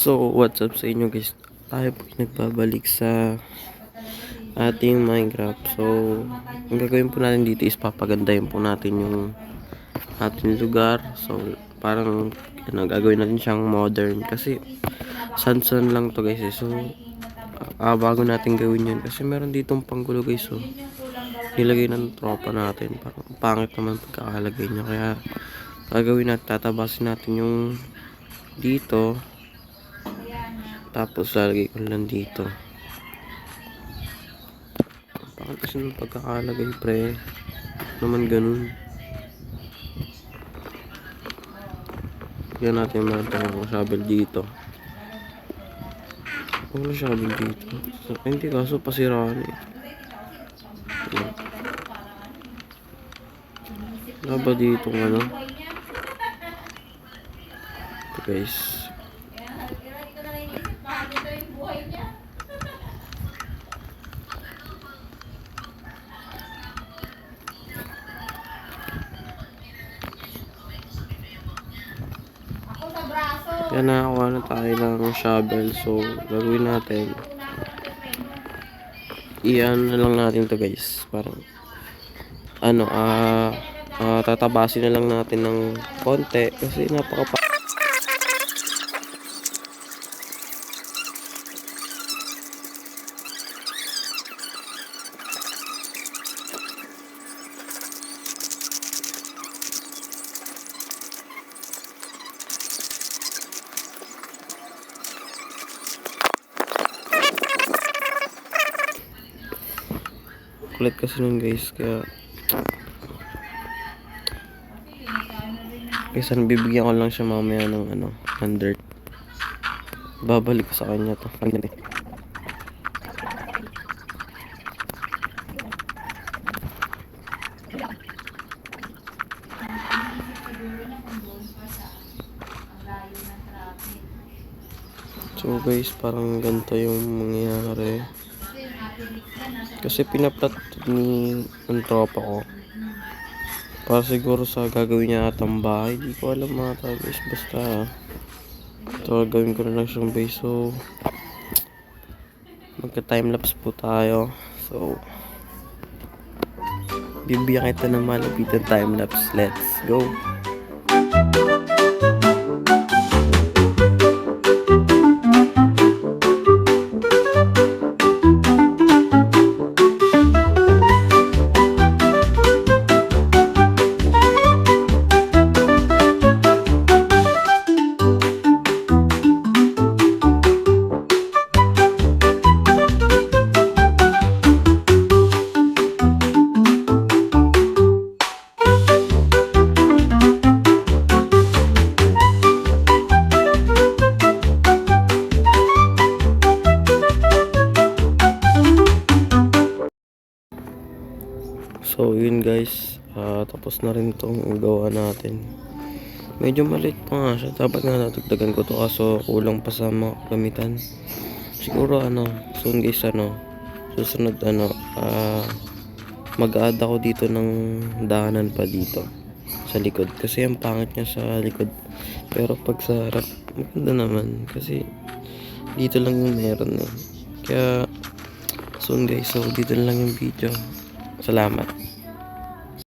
So, what's up sa inyo guys? Tayo po nagbabalik sa ating Minecraft. So, ang gagawin po natin dito is papagandahin po natin yung ating lugar. So, parang gagawin natin siyang modern kasi san lang to guys. So, bago natin gawin yun kasi meron ditong panggulo guys. So, nilagay ng tropa natin. Parang pangit naman pagkakalagay niya. Kaya, gagawin natin, tatabasin natin yung dito. Tapos lalagay ko lang dito. Bakit kasi nung pagkakalagay pre naman ganun. Yan natin mga shovel dito. Wala shovel dito. So, hindi kaso pasiraan eh. Yan. Wala ba dito ano? Ito guys. Yan, nakakuha na tayo ng shovel. So, gagawin natin. Iyan na lang natin to guys. Parang, tatabasin na lang natin ng konti. Kasi kulit kasi nun guys, kaya bibigyan ko lang siya mamaya ng ng dirt. Babalik ko sa kanya to. So guys, parang ganito yung mangyayari. Kasi pinaplat ni ng tropa ko para siguro sa gagawin niya atang bahay. Di ko alam mga guys. Basta ito, gagawin ko na lang siyang base. So magka timelapse po tayo. So bibigyan kita ng malapitan timelapse. Let's go. So yun guys, tapos na rin itong gawa natin. Medyo maliit pa nga siya. Dapat nga natagdagan ko to kaso kulang pa sa mga gamitan. Siguro soon guys susunod mag-add ako dito ng daanan pa dito sa likod. Kasi ang pangit niya sa likod. Pero pag sa harap, maganda naman. Kasi dito lang yung meron eh. Kaya soon guys, so dito lang yung video. Salamat.